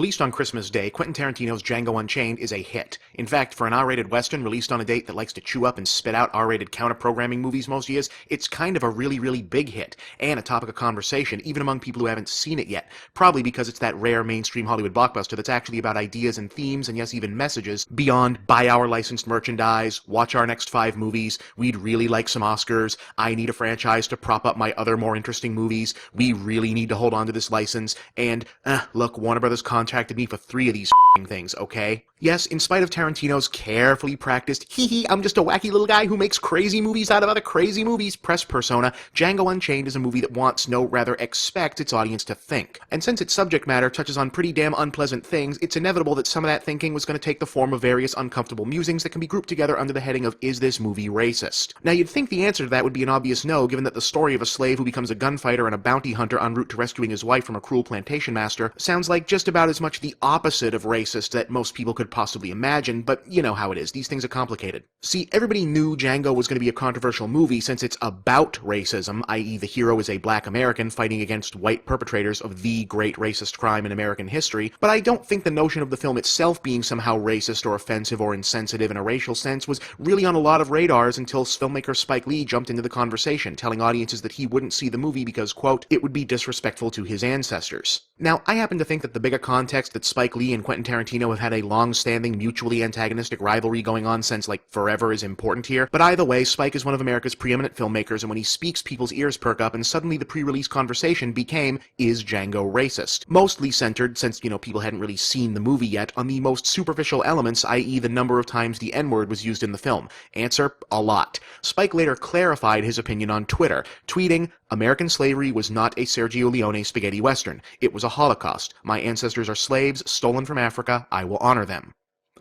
Released on Christmas Day, Quentin Tarantino's Django Unchained is a hit. In fact, for an R-rated Western released on a date that likes to chew up and spit out R-rated counter-programming movies most years, it's kind of a really big hit, and a topic of conversation, even among people who haven't seen it yet, probably because it's that rare mainstream Hollywood blockbuster that's actually about ideas and themes, and yes, even messages, beyond buy our licensed merchandise, watch our next 5 movies, we'd really like some Oscars, I need a franchise to prop up my other more interesting movies, we really need to hold on to this license, and, look, Warner Brothers contacted me for 3 of these things, okay? Yes, in spite of Tarantino's carefully practiced, I'm just a wacky little guy who makes crazy movies out of other crazy movies press persona, Django Unchained is a movie that wants, no, rather expects its audience to think. And since its subject matter touches on pretty damn unpleasant things, it's inevitable that some of that thinking was going to take the form of various uncomfortable musings that can be grouped together under the heading of, is this movie racist? Now, you'd think the answer to that would be an obvious no, given that the story of a slave who becomes a gunfighter and a bounty hunter en route to rescuing his wife from a cruel plantation master sounds like just about as much the opposite of racist that most people could possibly imagine, but you know how it is, these things are complicated. See, everybody knew Django was going to be a controversial movie since it's about racism, i.e. the hero is a black American fighting against white perpetrators of the great racist crime in American history, but I don't think the notion of the film itself being somehow racist or offensive or insensitive in a racial sense was really on a lot of radars until filmmaker Spike Lee jumped into the conversation, telling audiences that he wouldn't see the movie because, quote, it would be disrespectful to his ancestors. Now, I happen to think that the bigger context that Spike Lee and Quentin Tarantino have had a long-standing, mutually antagonistic rivalry going on since, like, forever is important here, but either way, Spike is one of America's preeminent filmmakers, and when he speaks, people's ears perk up, and suddenly the pre-release conversation became, is Django racist? Mostly centered, since, people hadn't really seen the movie yet, on the most superficial elements, i.e. the number of times the N-word was used in the film. Answer, a lot. Spike later clarified his opinion on Twitter, tweeting, American slavery was not a Sergio Leone spaghetti western. It was a Holocaust. My ancestors are slaves, stolen from Africa. I will honor them.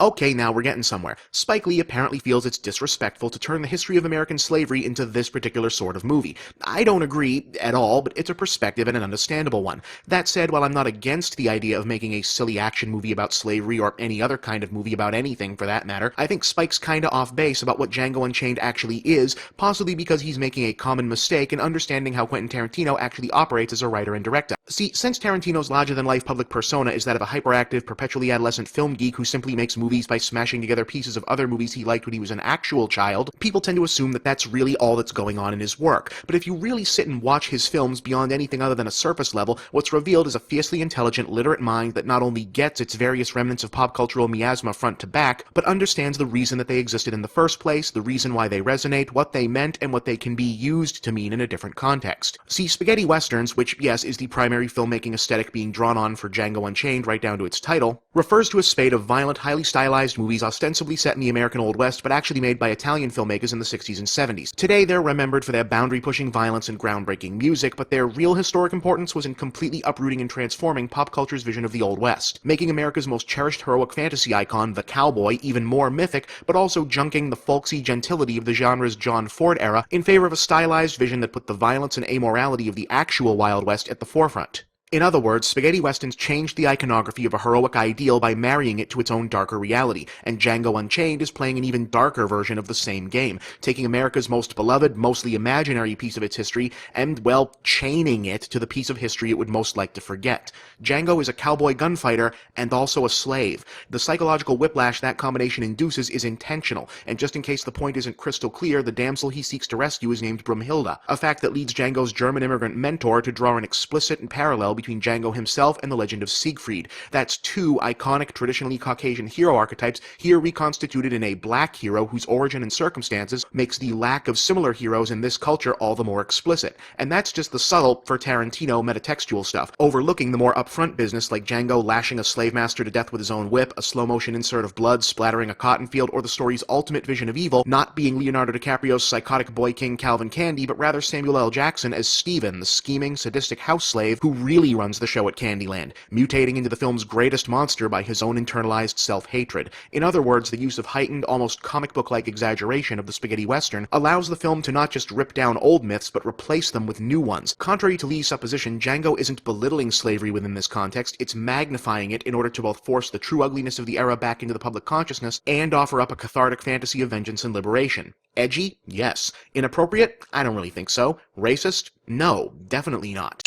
Okay, now we're getting somewhere. Spike Lee apparently feels it's disrespectful to turn the history of American slavery into this particular sort of movie. I don't agree at all, but it's a perspective and an understandable one. That said, while I'm not against the idea of making a silly action movie about slavery or any other kind of movie about anything for that matter, I think Spike's kinda off base about what Django Unchained actually is, possibly because he's making a common mistake in understanding how Quentin Tarantino actually operates as a writer and director. See, since Tarantino's larger-than-life public persona is that of a hyperactive, perpetually adolescent film geek who simply makes movies by smashing together pieces of other movies he liked when he was an actual child, people tend to assume that that's really all that's going on in his work. But if you really sit and watch his films beyond anything other than a surface level, what's revealed is a fiercely intelligent, literate mind that not only gets its various remnants of pop cultural miasma front to back, but understands the reason that they existed in the first place, the reason why they resonate, what they meant, and what they can be used to mean in a different context. See, spaghetti westerns, which, yes, is the primary filmmaking aesthetic being drawn on for Django Unchained right down to its title, refers to a spate of violent, highly stylized movies ostensibly set in the American Old West, but actually made by Italian filmmakers in the 60s and 70s. Today, they're remembered for their boundary-pushing violence and groundbreaking music, but their real historic importance was in completely uprooting and transforming pop culture's vision of the Old West, making America's most cherished heroic fantasy icon, the cowboy, even more mythic, but also junking the folksy gentility of the genre's John Ford era in favor of a stylized vision that put the violence and amorality of the actual Wild West at the forefront. In other words, spaghetti westerns changed the iconography of a heroic ideal by marrying it to its own darker reality, and Django Unchained is playing an even darker version of the same game, taking America's most beloved, mostly imaginary piece of its history and, well, chaining it to the piece of history it would most like to forget. Django is a cowboy gunfighter and also a slave. The psychological whiplash that combination induces is intentional, and just in case the point isn't crystal clear, the damsel he seeks to rescue is named Brumhilda, a fact that leads Django's German immigrant mentor to draw an explicit and parallel between Django himself and the legend of Siegfried. That's 2 iconic, traditionally Caucasian hero archetypes, here reconstituted in a black hero whose origin and circumstances makes the lack of similar heroes in this culture all the more explicit. And that's just the subtle, for Tarantino, metatextual stuff, overlooking the more upfront business like Django lashing a slave master to death with his own whip, a slow-motion insert of blood splattering a cotton field, or the story's ultimate vision of evil, not being Leonardo DiCaprio's psychotic boy king Calvin Candy, but rather Samuel L. Jackson as Steven, the scheming, sadistic house slave who really runs the show at Candyland, mutating into the film's greatest monster by his own internalized self-hatred. In other words, the use of heightened, almost comic book-like exaggeration of the spaghetti western allows the film to not just rip down old myths, but replace them with new ones. Contrary to Lee's supposition, Django isn't belittling slavery within this context, it's magnifying it in order to both force the true ugliness of the era back into the public consciousness and offer up a cathartic fantasy of vengeance and liberation. Edgy? Yes. Inappropriate? I don't really think so. Racist? No, definitely not.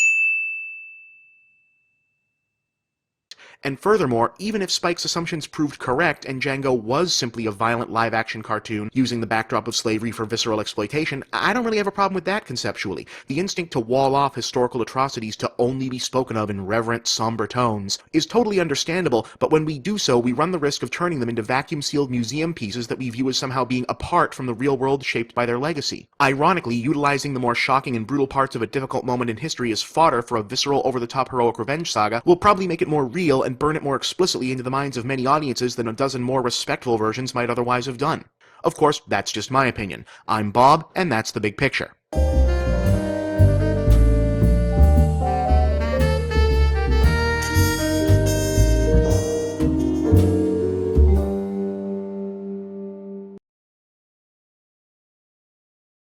And furthermore, even if Spike's assumptions proved correct and Django was simply a violent live-action cartoon using the backdrop of slavery for visceral exploitation, I don't really have a problem with that conceptually. The instinct to wall off historical atrocities to only be spoken of in reverent, somber tones is totally understandable, but when we do so, we run the risk of turning them into vacuum-sealed museum pieces that we view as somehow being apart from the real world shaped by their legacy. Ironically, utilizing the more shocking and brutal parts of a difficult moment in history as fodder for a visceral, over-the-top heroic revenge saga will probably make it more real and burn it more explicitly into the minds of many audiences than a dozen more respectful versions might otherwise have done. Of course, that's just my opinion. I'm Bob, and that's the big picture.